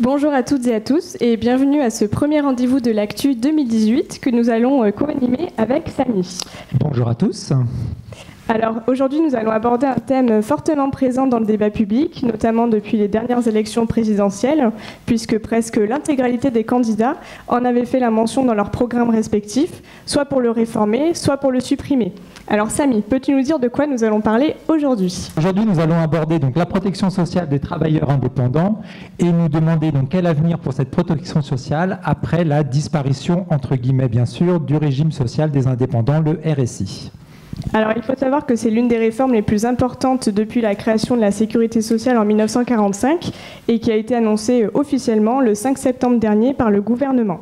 Bonjour à toutes et à tous et bienvenue à ce premier rendez-vous de l'Actu 2018 que nous allons co-animer avec Samy. Bonjour à tous. Alors aujourd'hui nous allons aborder un thème fortement présent dans le débat public, notamment depuis les dernières élections présidentielles, puisque presque l'intégralité des candidats en avaient fait la mention dans leurs programmes respectifs, soit pour le réformer, soit pour le supprimer. Alors Samy, peux-tu nous dire de quoi nous allons parler aujourd'hui ? Aujourd'hui, nous allons aborder donc la protection sociale des travailleurs indépendants et nous demander donc quel avenir pour cette protection sociale après la disparition, entre guillemets bien sûr, du régime social des indépendants, le RSI. Alors il faut savoir que c'est l'une des réformes les plus importantes depuis la création de la sécurité sociale en 1945 et qui a été annoncée officiellement le 5 septembre dernier par le gouvernement.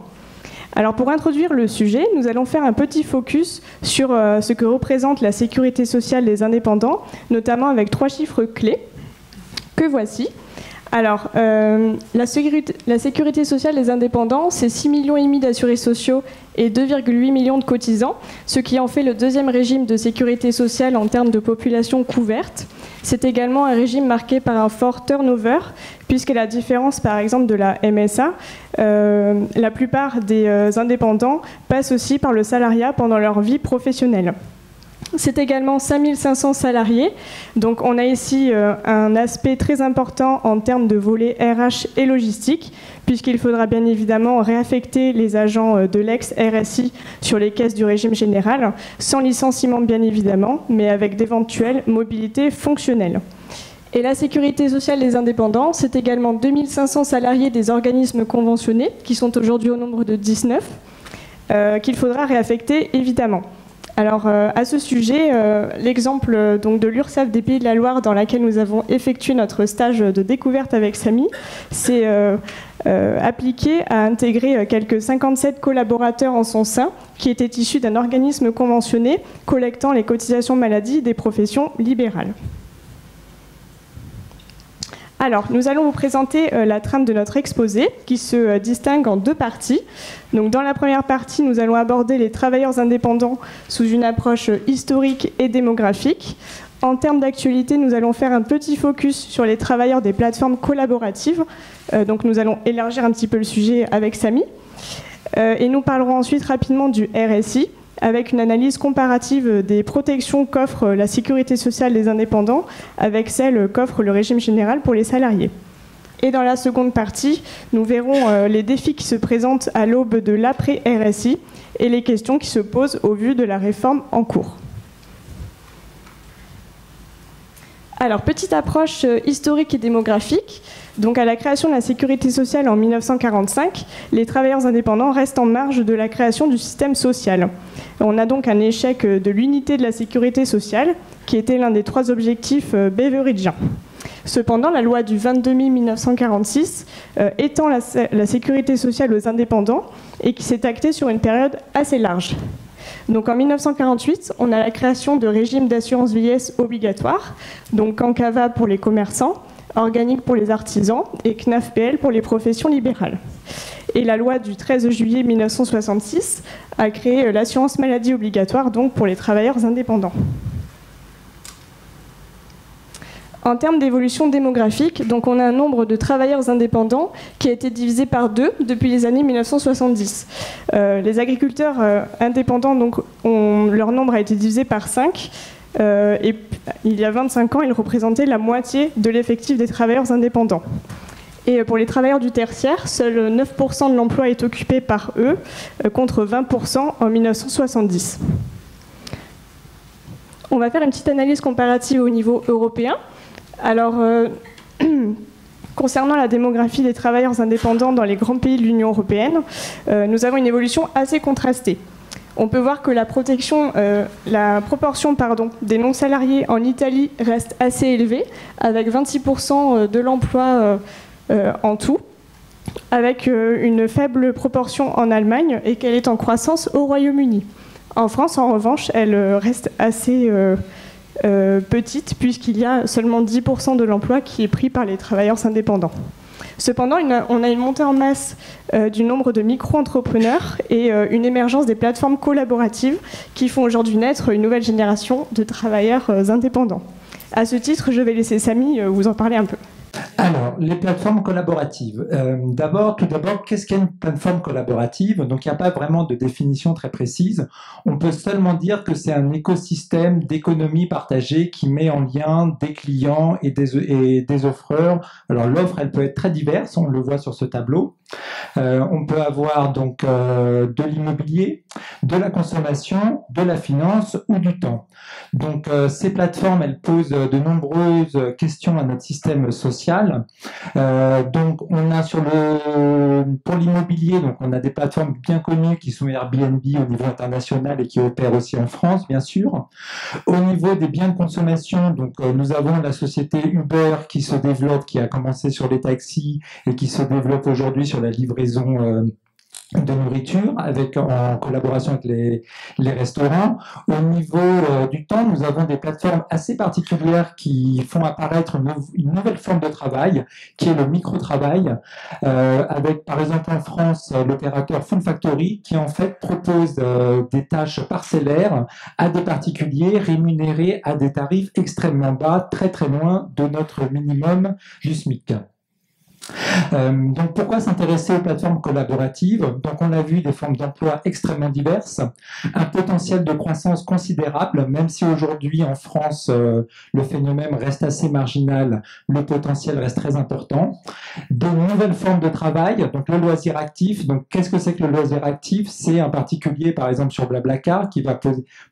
Alors pour introduire le sujet, nous allons faire un petit focus sur ce que représente la sécurité sociale des indépendants, notamment avec 3 chiffres clés que voici. Alors, la sécurité sociale des indépendants, c'est 6,5 millions d'assurés sociaux et 2,8 millions de cotisants, ce qui en fait le deuxième régime de sécurité sociale en termes de population couverte. C'est également un régime marqué par un fort turnover, puisqu'à la différence par exemple de la MSA, la plupart des indépendants passent aussi par le salariat pendant leur vie professionnelle. C'est également 5500 salariés, donc on a ici un aspect très important en termes de volet RH et logistique, puisqu'il faudra bien évidemment réaffecter les agents de l'ex-RSI sur les caisses du régime général, sans licenciement bien évidemment, mais avec d'éventuelles mobilités fonctionnelles. Et la sécurité sociale des indépendants, c'est également 2500 salariés des organismes conventionnés, qui sont aujourd'hui au nombre de 19, qu'il faudra réaffecter évidemment. Alors, à ce sujet, l'exemple donc, de l'URSSAF des Pays de la Loire, dans laquelle nous avons effectué notre stage de découverte avec Samy, s'est appliqué à intégrer quelques 57 collaborateurs en son sein, qui étaient issus d'un organisme conventionné collectant les cotisations maladie des professions libérales. Alors, nous allons vous présenter la trame de notre exposé, qui se distingue en 2 parties. Donc, dans la première partie, nous allons aborder les travailleurs indépendants sous une approche historique et démographique. En termes d'actualité, nous allons faire un petit focus sur les travailleurs des plateformes collaboratives. Donc, nous allons élargir un petit peu le sujet avec Samy. Et nous parlerons ensuite rapidement du RSI, avec une analyse comparative des protections qu'offre la sécurité sociale des indépendants avec celles qu'offre le régime général pour les salariés. Et dans la seconde partie, nous verrons les défis qui se présentent à l'aube de l'après-RSI et les questions qui se posent au vu de la réforme en cours. Alors, petite approche historique et démographique. Donc, à la création de la sécurité sociale en 1945, les travailleurs indépendants restent en marge de la création du système social. On a donc un échec de l'unité de la sécurité sociale, qui était l'un des 3 objectifs beveridgiens. Cependant, la loi du 22 mai 1946 étend la sécurité sociale aux indépendants et qui s'est actée sur une période assez large. Donc en 1948, on a la création de régimes d'assurance vieillesse obligatoires, donc CANCAVA pour les commerçants, organique pour les artisans et CNAFPL pour les professions libérales. Et la loi du 13 juillet 1966 a créé l'assurance maladie obligatoire donc pour les travailleurs indépendants. En termes d'évolution démographique, donc on a un nombre de travailleurs indépendants qui a été divisé par 2 depuis les années 1970. Les agriculteurs indépendants, donc, leur nombre a été divisé par 5. Et il y a 25 ans, ils représentaient la moitié de l'effectif des travailleurs indépendants. Et pour les travailleurs du tertiaire, seul 9% de l'emploi est occupé par eux, contre 20% en 1970. On va faire une petite analyse comparative au niveau européen. Alors, concernant la démographie des travailleurs indépendants dans les grands pays de l'Union européenne, nous avons une évolution assez contrastée. On peut voir que la proportion des non-salariés en Italie reste assez élevée, avec 26% de l'emploi en tout, avec une faible proportion en Allemagne et qu'elle est en croissance au Royaume-Uni. En France, en revanche, elle reste assez petite, puisqu'il y a seulement 10% de l'emploi qui est pris par les travailleurs indépendants. Cependant, on a une montée en masse du nombre de micro-entrepreneurs et une émergence des plateformes collaboratives qui font aujourd'hui naître une nouvelle génération de travailleurs indépendants. À ce titre, je vais laisser Samy vous en parler un peu. Alors, les plateformes collaboratives. Tout d'abord, qu'est-ce qu'est une plateforme collaborative? Donc, il n'y a pas vraiment de définition très précise. On peut seulement dire que c'est un écosystème d'économie partagée qui met en lien des clients et des offreurs. Alors, l'offre, elle peut être très diverse, on le voit sur ce tableau. On peut avoir donc de l'immobilier, de la consommation, de la finance ou du temps. Donc, ces plateformes, elles posent de nombreuses questions à notre système social. Donc, on a pour l'immobilier, donc on a des plateformes bien connues qui sont Airbnb au niveau international et qui opèrent aussi en France, bien sûr. Au niveau des biens de consommation, donc nous avons la société Uber qui se développe, qui a commencé sur les taxis et qui se développe aujourd'hui sur la livraison de nourriture en collaboration avec les restaurants. Au niveau du temps, nous avons des plateformes assez particulières qui font apparaître une nouvelle forme de travail, qui est le micro-travail, avec par exemple en France l'opérateur Full Factory qui en fait propose des tâches parcellaires à des particuliers rémunérés à des tarifs extrêmement bas, très très loin de notre minimum du SMIC. Donc pourquoi s'intéresser aux plateformes collaboratives? Donc on a vu des formes d'emploi extrêmement diverses, un potentiel de croissance considérable, même si aujourd'hui en France le phénomène reste assez marginal, le potentiel reste très important. De nouvelles formes de travail, donc le loisir actif. Donc qu'est-ce que c'est que le loisir actif? C'est un particulier par exemple sur Blablacar qui va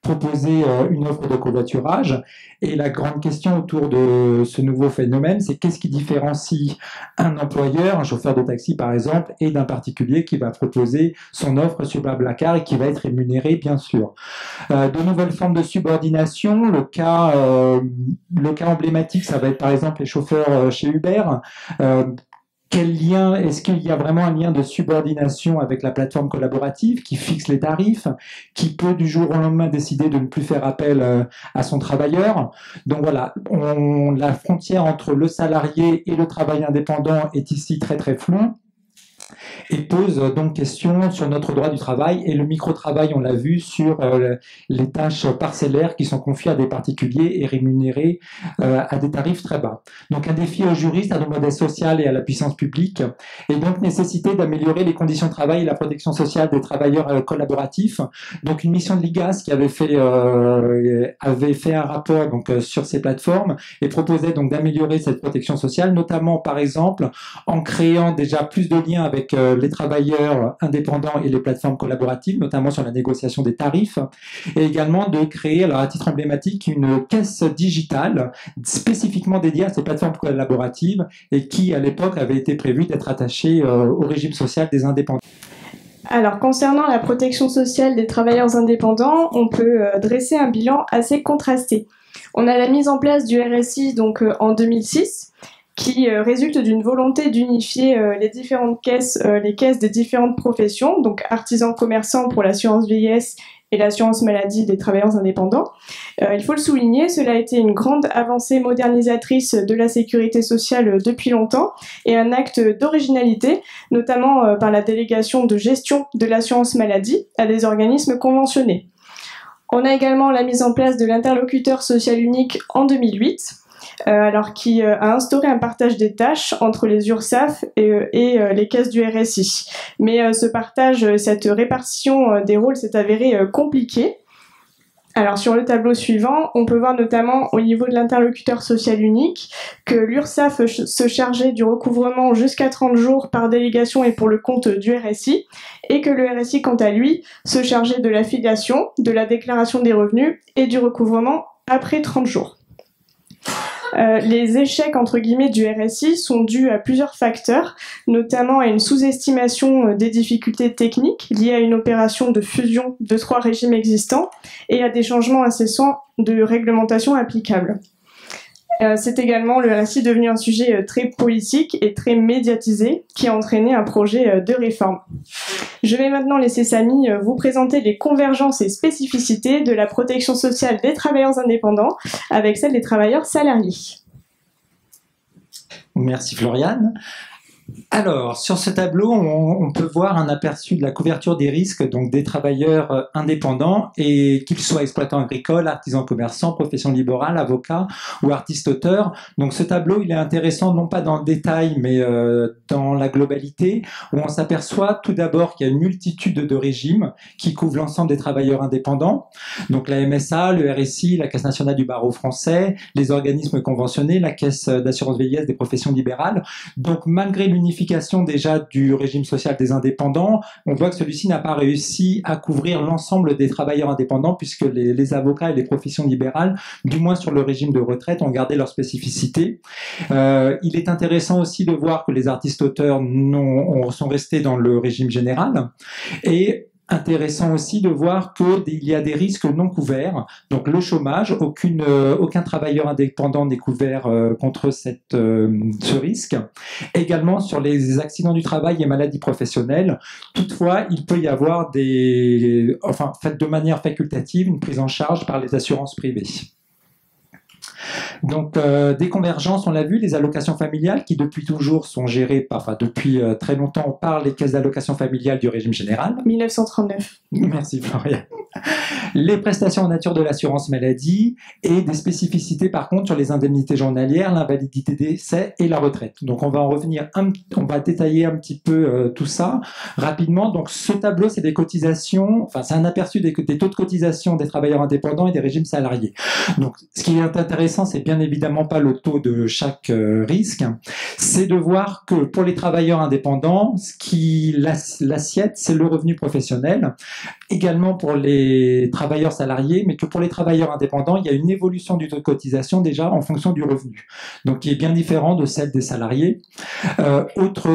proposer une offre de covoiturage. Et la grande question autour de ce nouveau phénomène, c'est qu'est-ce qui différencie un employeur, un chauffeur de taxi par exemple, et d'un particulier qui va proposer son offre sur Blablacar et qui va être rémunéré bien sûr. De nouvelles formes de subordination, le cas emblématique, ça va être par exemple les chauffeurs chez Uber. Quel lien, est-ce qu'il y a vraiment un lien de subordination avec la plateforme collaborative qui fixe les tarifs, qui peut du jour au lendemain décider de ne plus faire appel à son travailleur? Donc voilà, la frontière entre le salarié et le travail indépendant est ici très très floue et pose donc question sur notre droit du travail et le micro-travail, on l'a vu, sur les tâches parcellaires qui sont confiées à des particuliers et rémunérées à des tarifs très bas. Donc un défi aux juristes, à nos modèles sociaux et à la puissance publique, et donc nécessité d'améliorer les conditions de travail et la protection sociale des travailleurs collaboratifs. Donc une mission de l'IGAS qui avait fait un rapport donc, sur ces plateformes et proposait donc d'améliorer cette protection sociale, notamment par exemple en créant déjà plus de liens avec les travailleurs indépendants et les plateformes collaboratives, notamment sur la négociation des tarifs, et également de créer, alors à titre emblématique, une caisse digitale spécifiquement dédiée à ces plateformes collaboratives et qui, à l'époque, avait été prévue d'être attachée au régime social des indépendants. Alors, concernant la protection sociale des travailleurs indépendants, on peut dresser un bilan assez contrasté. On a la mise en place du RSI donc, en 2006, qui résulte d'une volonté d'unifier les différentes caisses, les caisses des différentes professions, donc artisans commerçants pour l'assurance vieillesse et l'assurance maladie des travailleurs indépendants. Il faut le souligner, cela a été une grande avancée modernisatrice de la sécurité sociale depuis longtemps et un acte d'originalité, notamment par la délégation de gestion de l'assurance maladie à des organismes conventionnés. On a également la mise en place de l'interlocuteur social unique en 2008, alors qui a instauré un partage des tâches entre les URSSAF et les caisses du RSI. Mais ce partage, cette répartition des rôles s'est avérée compliquée. Alors sur le tableau suivant, on peut voir notamment au niveau de l'interlocuteur social unique que l'URSSAF se chargeait du recouvrement jusqu'à 30 jours par délégation et pour le compte du RSI, et que le RSI, quant à lui, se chargeait de l'affiliation, de la déclaration des revenus et du recouvrement après 30 jours. Les échecs entre guillemets du RSI sont dus à plusieurs facteurs, notamment à une sous-estimation des difficultés techniques liées à une opération de fusion de 3 régimes existants et à des changements incessants de réglementation applicables. C'est également le RSI devenu un sujet très politique et très médiatisé qui a entraîné un projet de réforme. Je vais maintenant laisser Samy vous présenter les convergences et spécificités de la protection sociale des travailleurs indépendants avec celle des travailleurs salariés. Merci Floriane. Alors, sur ce tableau, on peut voir un aperçu de la couverture des risques donc des travailleurs indépendants, et qu'ils soient exploitants agricoles, artisans commerçants, profession libérale, avocats ou artistes-auteurs. Donc ce tableau, il est intéressant non pas dans le détail, mais dans la globalité, où on s'aperçoit tout d'abord qu'il y a une multitude de régimes qui couvrent l'ensemble des travailleurs indépendants. Donc la MSA, le RSI, la Caisse nationale du barreau français, les organismes conventionnés, la Caisse d'assurance vieillesse des professions libérales. Donc malgré l'unification déjà du régime social des indépendants, on voit que celui-ci n'a pas réussi à couvrir l'ensemble des travailleurs indépendants, puisque les avocats et les professions libérales, du moins sur le régime de retraite, ont gardé leur spécificité. Il est intéressant aussi de voir que les artistes-auteurs sont restés dans le régime général, et intéressant aussi de voir qu'il y a des risques non couverts. Donc le chômage, aucun travailleur indépendant n'est couvert contre ce risque. Également sur les accidents du travail et maladies professionnelles. Toutefois, il peut y avoir de manière facultative, une prise en charge par les assurances privées. Donc, des convergences, on l'a vu, les allocations familiales qui depuis toujours sont gérées, depuis très longtemps, par les caisses d'allocations familiales du régime général. 1939. Merci Florian. Les prestations en nature de l'assurance maladie, et des spécificités par contre sur les indemnités journalières, l'invalidité décès et la retraite. Donc on va on va détailler un petit peu tout ça rapidement. Donc ce tableau, c'est des cotisations, c'est un aperçu des taux de cotisation des travailleurs indépendants et des régimes salariés. Donc ce qui est intéressant, c'est bien évidemment pas le taux de chaque risque, c'est de voir que pour les travailleurs indépendants, l'assiette, c'est le revenu professionnel, également pour les travailleurs salariés, mais que pour les travailleurs indépendants, il y a une évolution du taux de cotisation déjà en fonction du revenu, donc qui est bien différent de celle des salariés. Autre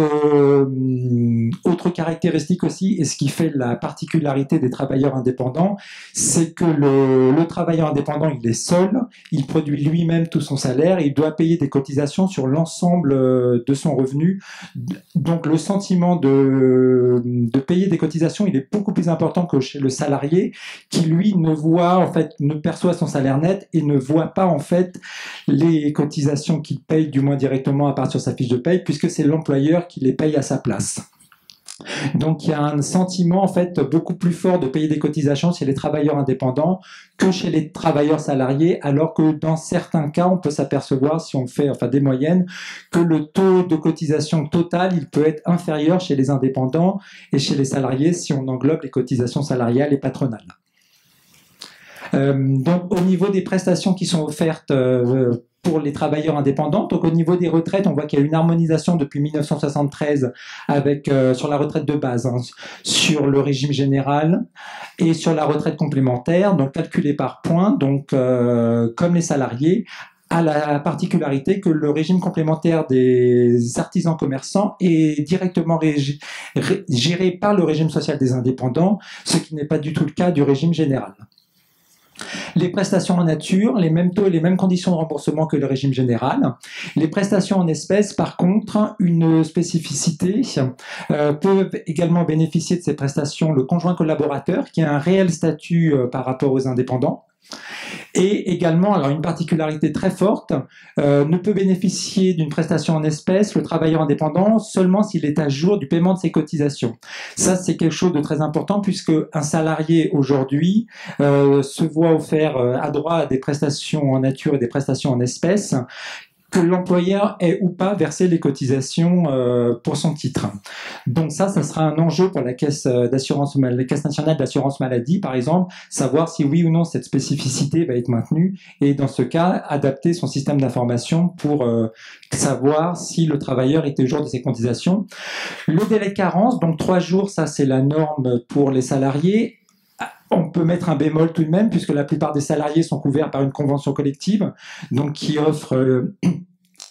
caractéristique aussi, et ce qui fait la particularité des travailleurs indépendants, c'est que le travailleur indépendant, il est seul, il produit lui-même tout son salaire, et il doit payer des cotisations sur l'ensemble de son revenu. Donc le sentiment de payer des cotisations, il est beaucoup plus important que chez le salarié, qui lui ne perçoit son salaire net et ne voit pas en fait les cotisations qu'il paye, du moins directement à part sur sa fiche de paye, puisque c'est l'employeur qui les paye à sa place. Donc il y a un sentiment en fait beaucoup plus fort de payer des cotisations chez les travailleurs indépendants que chez les travailleurs salariés, alors que dans certains cas, on peut s'apercevoir, si on fait des moyennes, que le taux de cotisation total, il peut être inférieur chez les indépendants et chez les salariés si on englobe les cotisations salariales et patronales. Donc au niveau des prestations qui sont offertes pour les travailleurs indépendants, donc au niveau des retraites, on voit qu'il y a une harmonisation depuis 1973 sur la retraite de base, sur le régime général et sur la retraite complémentaire, donc calculée par points, donc comme les salariés, a la particularité que le régime complémentaire des artisans commerçants est directement géré par le régime social des indépendants, ce qui n'est pas du tout le cas du régime général. Les prestations en nature, les mêmes taux et les mêmes conditions de remboursement que le régime général. Les prestations en espèces, par contre, une spécificité, peuvent également bénéficier de ces prestations le conjoint collaborateur, qui a un réel statut par rapport aux indépendants. Et également, alors une particularité très forte, ne peut bénéficier d'une prestation en espèces le travailleur indépendant seulement s'il est à jour du paiement de ses cotisations. Ça, c'est quelque chose de très important, puisque un salarié aujourd'hui se voit offert à droit à des prestations en nature et des prestations en espèces, que l'employeur ait ou pas versé les cotisations pour son titre. Donc ça sera un enjeu pour la Caisse nationale d'assurance maladie, par exemple, savoir si oui ou non cette spécificité va être maintenue, et dans ce cas, adapter son système d'information pour savoir si le travailleur est au jour de ses cotisations. Le délai de carence, donc 3 jours, ça c'est la norme pour les salariés. On peut mettre un bémol tout de même, puisque la plupart des salariés sont couverts par une convention collective, donc qui offre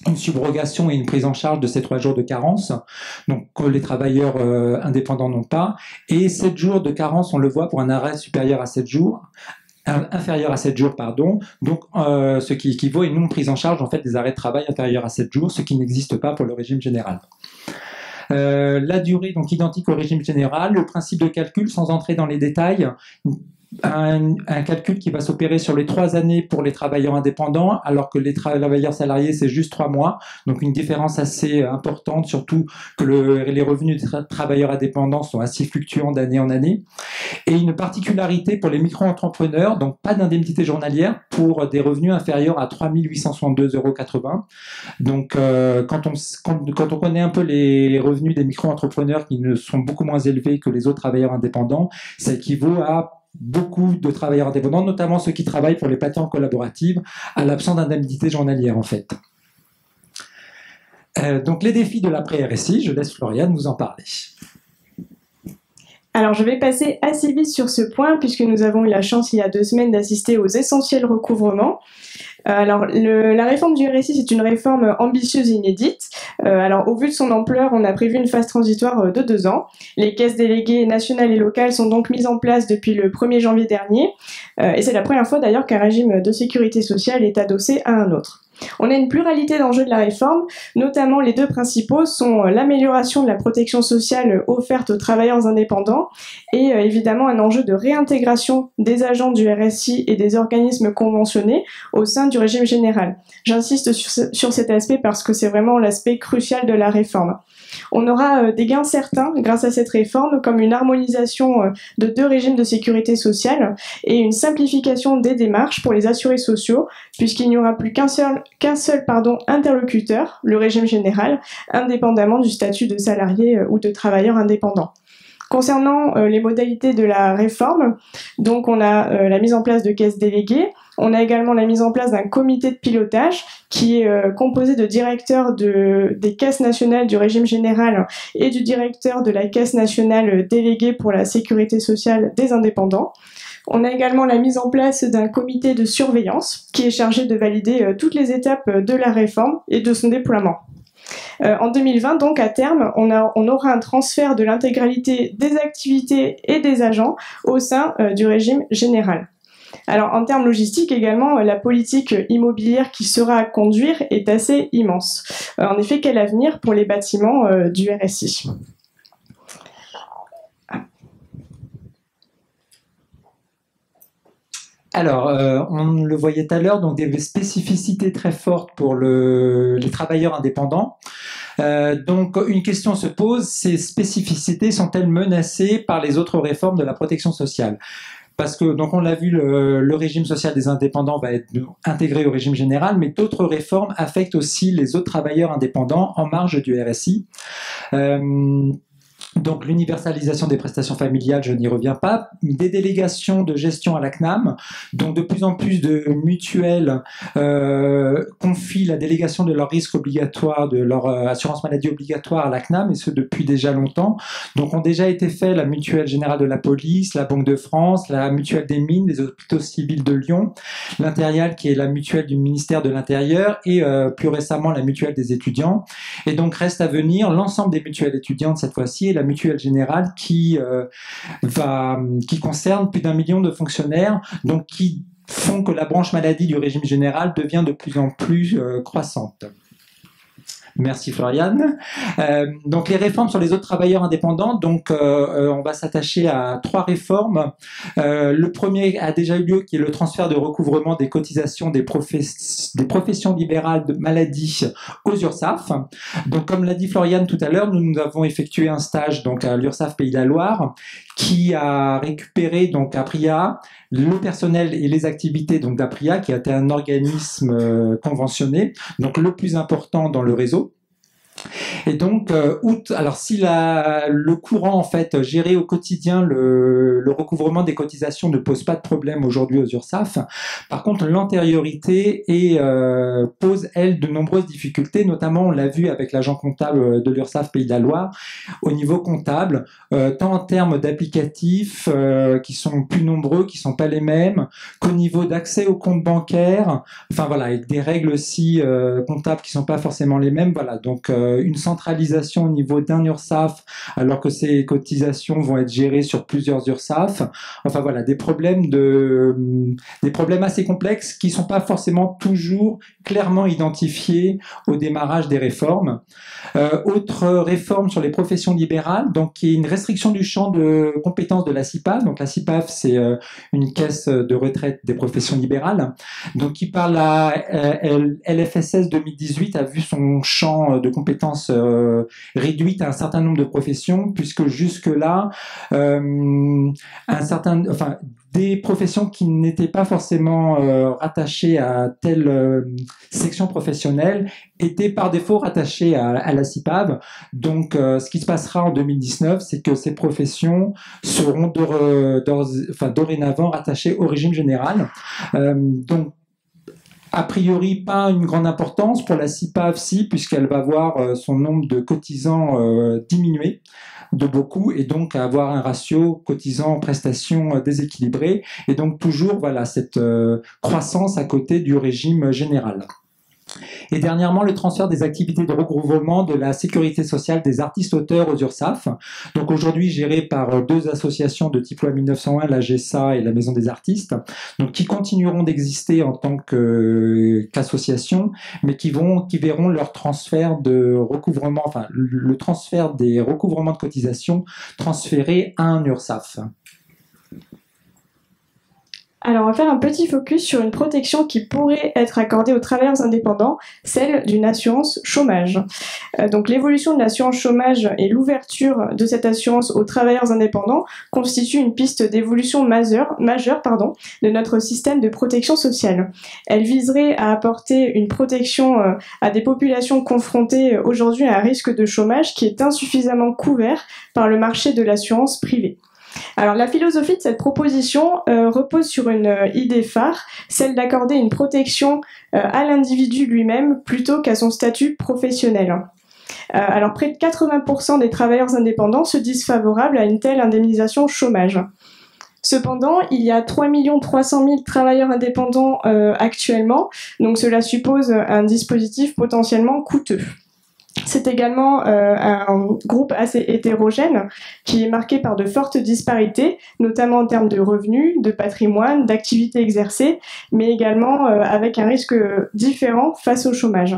une subrogation et une prise en charge de ces 3 jours de carence, donc que les travailleurs indépendants n'ont pas. Et 7 jours de carence, on le voit pour un arrêt inférieur à 7 jours, donc ce qui équivaut à une non prise en charge en fait des arrêts de travail inférieurs à 7 jours, ce qui n'existe pas pour le régime général. La durée, donc identique au régime général, le principe de calcul, sans entrer dans les détails, un calcul qui va s'opérer sur les 3 années pour les travailleurs indépendants, alors que les travailleurs salariés, c'est juste 3 mois. Donc une différence assez importante, surtout que les revenus des travailleurs indépendants sont assez fluctuants d'année en année. Et une particularité pour les micro-entrepreneurs, donc pas d'indemnité journalière pour des revenus inférieurs à 3 862,80 €. Donc quand on connaît un peu les revenus des micro-entrepreneurs qui ne sont beaucoup moins élevés que les autres travailleurs indépendants, ça équivaut à beaucoup de travailleurs indépendants, notamment ceux qui travaillent pour les plateformes collaboratives, à l'absence d'indemnité journalière en fait. Donc les défis de l'après-RSI, je laisse Floriane nous en parler. Alors je vais passer assez vite sur ce point puisque nous avons eu la chance il y a 2 semaines d'assister aux essentiels recouvrements. Alors la réforme du RSI, c'est une réforme ambitieuse et inédite. Alors au vu de son ampleur, on a prévu une phase transitoire de 2 ans. Les caisses déléguées nationales et locales sont donc mises en place depuis le 1er janvier dernier. Et c'est la première fois d'ailleurs qu'un régime de sécurité sociale est adossé à un autre. On a une pluralité d'enjeux de la réforme, notamment les 2 principaux sont l'amélioration de la protection sociale offerte aux travailleurs indépendants et évidemment un enjeu de réintégration des agents du RSI et des organismes conventionnés au sein du régime général. J'insiste sur cet aspect parce que c'est vraiment l'aspect crucial de la réforme. On aura des gains certains grâce à cette réforme, comme une harmonisation de 2 régimes de sécurité sociale et une simplification des démarches pour les assurés sociaux, puisqu'il n'y aura plus qu'un seul interlocuteur, le régime général, indépendamment du statut de salarié ou de travailleur indépendant. Concernant les modalités de la réforme, donc on a la mise en place de caisses déléguées, on a également la mise en place d'un comité de pilotage qui est composé de directeurs des caisses nationales du régime général et du directeur de la caisse nationale déléguée pour la sécurité sociale des indépendants. On a également la mise en place d'un comité de surveillance qui est chargé de valider toutes les étapes de la réforme et de son déploiement. En 2020, donc à terme, on aura un transfert de l'intégralité des activités et des agents au sein du régime général. Alors en termes logistiques également, la politique immobilière qui sera à conduire est assez immense. En effet, quel avenir pour les bâtiments du RSI ? Alors, on le voyait tout à l'heure, donc des spécificités très fortes pour les travailleurs indépendants. Donc, une question se pose, ces spécificités sont-elles menacées par les autres réformes de la protection sociale ? Parce que, donc on l'a vu, le régime social des indépendants va être intégré au régime général, mais d'autres réformes affectent aussi les autres travailleurs indépendants en marge du RSI. Donc l'universalisation des prestations familiales, je n'y reviens pas. Des délégations de gestion à la CNAM, donc de plus en plus de mutuelles confient la délégation de leur risque obligatoire, de leur assurance maladie obligatoire à la CNAM, et ce depuis déjà longtemps. Donc ont déjà été faits la Mutuelle Générale de la Police, la Banque de France, la Mutuelle des Mines, les hôpitaux civils de Lyon, l'Intérial qui est la mutuelle du ministère de l'Intérieur et plus récemment la Mutuelle des étudiants. Et donc reste à venir l'ensemble des mutuelles étudiantes cette fois-ci et la Mutuelle Générale qui concerne plus d'1 million de fonctionnaires, donc qui font que la branche maladie du régime général devient de plus en plus croissante. Merci Floriane. Donc les réformes sur les autres travailleurs indépendants, donc on va s'attacher à 3 réformes. Le premier a déjà eu lieu, qui est le transfert de recouvrement des cotisations des professions libérales de maladie aux URSSAF. Donc comme l'a dit Floriane tout à l'heure, nous avons effectué un stage donc à l'URSSAF Pays de la Loire qui a récupéré donc APRIA le personnel et les activités donc d'APRIA, qui a été un organisme conventionné, donc le plus important dans le réseau. Et donc, alors si le courant en fait géré au quotidien le recouvrement des cotisations ne pose pas de problème aujourd'hui aux URSSAF, par contre l'antériorité pose elle de nombreuses difficultés, notamment on l'a vu avec l'agent comptable de l'URSSAF Pays de la Loire au niveau comptable, tant en termes d'applicatifs qui sont plus nombreux, qui sont pas les mêmes, qu'au niveau d'accès aux comptes bancaires, enfin voilà, avec des règles aussi comptables qui sont pas forcément les mêmes, voilà, donc une centralisation au niveau d'un URSSAF, alors que ces cotisations vont être gérées sur plusieurs URSSAF. Enfin voilà, des problèmes assez complexes qui ne sont pas forcément toujours clairement identifiés au démarrage des réformes. Autre réforme sur les professions libérales, donc qui est une restriction du champ de compétences de la CIPAV. Donc la CIPAV, c'est une caisse de retraite des professions libérales. Donc qui par la LFSS 2018 a vu son champ de compétences réduite à un certain nombre de professions, puisque jusque-là, des professions qui n'étaient pas forcément rattachées à telle section professionnelle étaient par défaut rattachées à la CIPAV. Donc, ce qui se passera en 2019, c'est que ces professions seront dorénavant rattachées au régime général. Donc, a priori, pas une grande importance. Pour la CIPAV, si, puisqu'elle va voir son nombre de cotisants diminuer de beaucoup, et donc avoir un ratio cotisants-prestations déséquilibré, et donc toujours voilà, cette croissance à côté du régime général. Et dernièrement, le transfert des activités de recouvrement de la sécurité sociale des artistes-auteurs aux URSSAF. Donc aujourd'hui géré par deux associations de type loi 1901, la GESA et la Maison des artistes, donc qui continueront d'exister en tant qu'associations, mais qui verront leur transfert de recouvrement, enfin le transfert des recouvrements de cotisations transférés à un URSSAF. Alors, on va faire un petit focus sur une protection qui pourrait être accordée aux travailleurs indépendants, celle d'une assurance chômage. Donc, l'évolution de l'assurance chômage et l'ouverture de cette assurance aux travailleurs indépendants constituent une piste d'évolution majeure de notre système de protection sociale. Elle viserait à apporter une protection à des populations confrontées aujourd'hui à un risque de chômage qui est insuffisamment couvert par le marché de l'assurance privée. Alors la philosophie de cette proposition repose sur une idée phare, celle d'accorder une protection à l'individu lui-même plutôt qu'à son statut professionnel. Alors près de 80% des travailleurs indépendants se disent favorables à une telle indemnisation chômage. Cependant, il y a 3 300 000 travailleurs indépendants actuellement, donc cela suppose un dispositif potentiellement coûteux. C'est également un groupe assez hétérogène qui est marqué par de fortes disparités, notamment en termes de revenus, de patrimoine, d'activités exercées, mais également avec un risque différent face au chômage.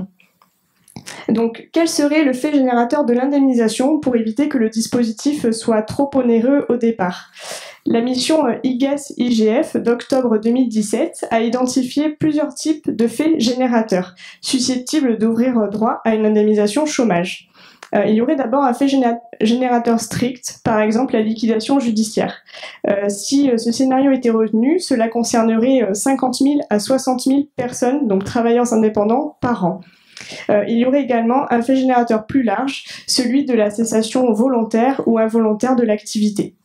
Donc, quel serait le fait générateur de l'indemnisation pour éviter que le dispositif soit trop onéreux au départ ? La mission IGAS-IGF d'octobre 2017 a identifié plusieurs types de faits générateurs susceptibles d'ouvrir droit à une indemnisation chômage. Il y aurait d'abord un fait générateur strict, par exemple la liquidation judiciaire. Si ce scénario était retenu, cela concernerait 50 000 à 60 000 personnes, donc travailleurs indépendants, par an. Il y aurait également un fait générateur plus large, celui de la cessation volontaire ou involontaire de l'activité.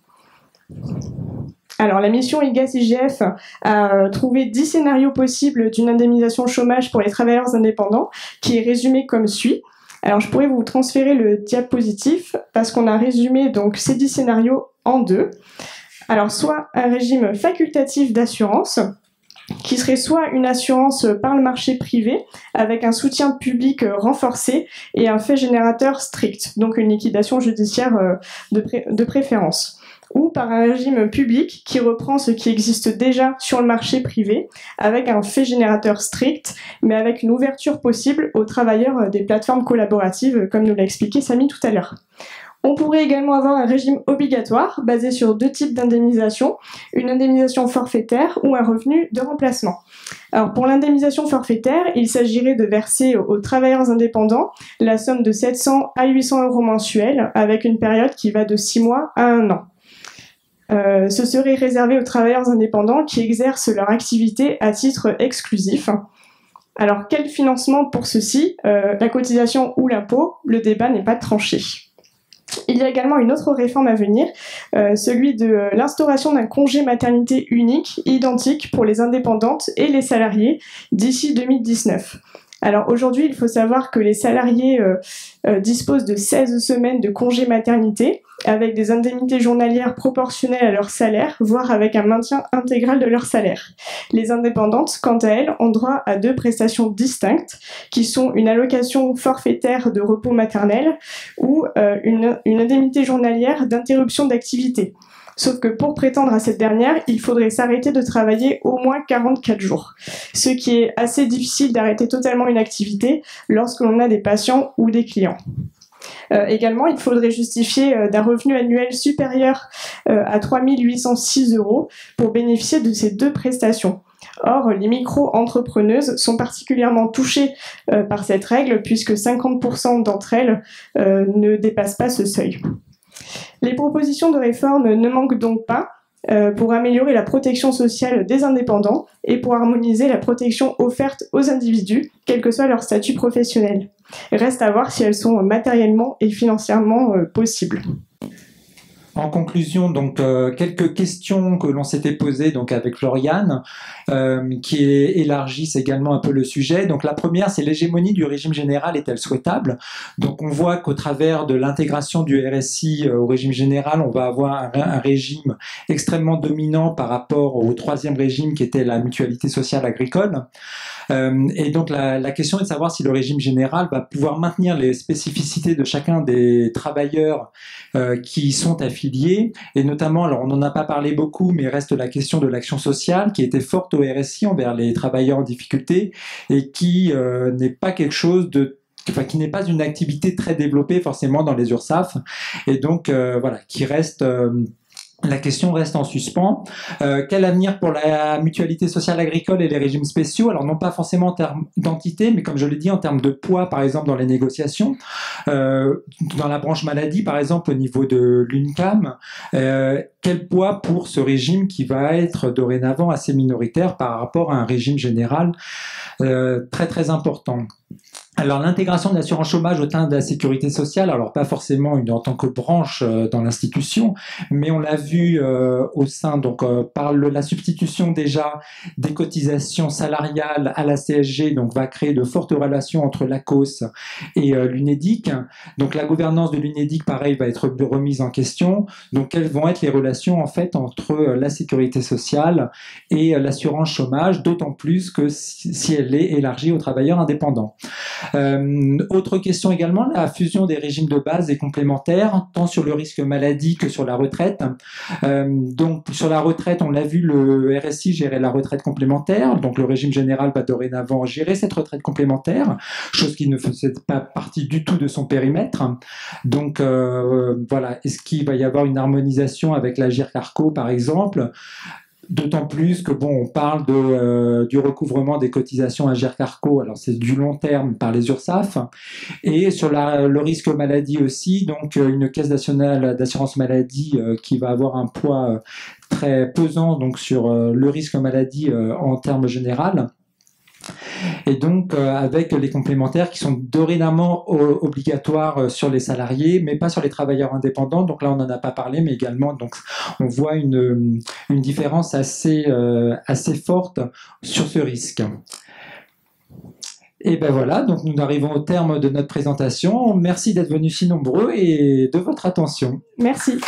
Alors, la mission IGAS-IGF a trouvé 10 scénarios possibles d'une indemnisation chômage pour les travailleurs indépendants, qui est résumé comme suit. Alors, je pourrais vous transférer le diapositif parce qu'on a résumé donc ces 10 scénarios en deux. Alors, soit un régime facultatif d'assurance, qui serait soit une assurance par le marché privé avec un soutien public renforcé et un fait générateur strict, donc une liquidation judiciaire de préférence. Ou par un régime public qui reprend ce qui existe déjà sur le marché privé, avec un fait générateur strict, mais avec une ouverture possible aux travailleurs des plateformes collaboratives, comme nous l'a expliqué Samy tout à l'heure. On pourrait également avoir un régime obligatoire, basé sur deux types d'indemnisation, une indemnisation forfaitaire ou un revenu de remplacement. Alors pour l'indemnisation forfaitaire, il s'agirait de verser aux travailleurs indépendants la somme de 700 à 800 euros mensuels, avec une période qui va de 6 mois à 1 an. Ce serait réservé aux travailleurs indépendants qui exercent leur activité à titre exclusif. Alors, quel financement pour ceci ? La cotisation ou l'impôt ? Le débat n'est pas tranché. Il y a également une autre réforme à venir, celui de l'instauration d'un congé maternité unique, identique pour les indépendantes et les salariés d'ici 2019. Alors aujourd'hui, il faut savoir que les salariés disposent de 16 semaines de congé maternité, avec des indemnités journalières proportionnelles à leur salaire, voire avec un maintien intégral de leur salaire. Les indépendantes, quant à elles, ont droit à 2 prestations distinctes, qui sont une allocation forfaitaire de repos maternel ou une indemnité journalière d'interruption d'activité. Sauf que pour prétendre à cette dernière, il faudrait s'arrêter de travailler au moins 44 jours, ce qui est assez difficile d'arrêter totalement une activité lorsque l'on a des patients ou des clients. Également, il faudrait justifier d'un revenu annuel supérieur à 3 806 € pour bénéficier de ces 2 prestations. Or, les micro-entrepreneuses sont particulièrement touchées par cette règle puisque 50% d'entre elles ne dépassent pas ce seuil. Les propositions de réforme ne manquent donc pas pour améliorer la protection sociale des indépendants et pour harmoniser la protection offerte aux individus, quel que soit leur statut professionnel. Reste à voir si elles sont matériellement et financièrement possibles. En conclusion, donc quelques questions que l'on s'était posées donc avec Lauriane, qui élargissent également un peu le sujet. Donc la première, c'est l'hégémonie du régime général est-elle souhaitable? Donc on voit qu'au travers de l'intégration du RSI au régime général, on va avoir un régime extrêmement dominant par rapport au 3e régime qui était la mutualité sociale agricole. Et donc la question est de savoir si le régime général va pouvoir maintenir les spécificités de chacun des travailleurs qui sont affiliés, et notamment, alors on n'en a pas parlé beaucoup, mais reste la question de l'action sociale qui était forte au RSI envers les travailleurs en difficulté et qui n'est pas quelque chose qui n'est pas une activité très développée forcément dans les URSSAF, et donc voilà, qui reste... La question reste en suspens. Quel avenir pour la mutualité sociale agricole et les régimes spéciaux? Alors non pas forcément en termes d'entité, mais comme je l'ai dit, en termes de poids, par exemple, dans les négociations. Dans la branche maladie, par exemple, au niveau de l'UNCAM, quel poids pour ce régime qui va être dorénavant assez minoritaire par rapport à un régime général très très important? Alors l'intégration de l'assurance chômage au sein de la sécurité sociale, alors pas forcément en tant que branche dans l'institution, mais on l'a vu au sein, donc par la substitution déjà des cotisations salariales à la CSG, donc va créer de fortes relations entre l'ACOS et l'UNEDIC. Donc la gouvernance de l'UNEDIC, pareil, va être remise en question. Donc quelles vont être les relations en fait entre la sécurité sociale et l'assurance chômage, d'autant plus que si elle est élargie aux travailleurs indépendants. Autre question également, la fusion des régimes de base et complémentaires, tant sur le risque maladie que sur la retraite. Donc sur la retraite, on l'a vu, le RSI gérait la retraite complémentaire, donc le régime général va dorénavant gérer cette retraite complémentaire, chose qui ne faisait pas partie du tout de son périmètre. Donc voilà, est-ce qu'il va y avoir une harmonisation avec l'Agirc-Arrco par exemple? D'autant plus que bon, on parle du recouvrement des cotisations Agirc-Arrco, alors c'est du long terme par les URSSAF, et sur le risque maladie aussi, donc une caisse nationale d'assurance maladie qui va avoir un poids très pesant donc sur le risque maladie en termes général. Et donc avec les complémentaires qui sont dorénavant obligatoires sur les salariés, mais pas sur les travailleurs indépendants. Donc là, on n'en a pas parlé, mais également, donc on voit une différence assez forte sur ce risque. Et ben voilà, donc nous arrivons au terme de notre présentation. Merci d'être venus si nombreux et de votre attention. Merci.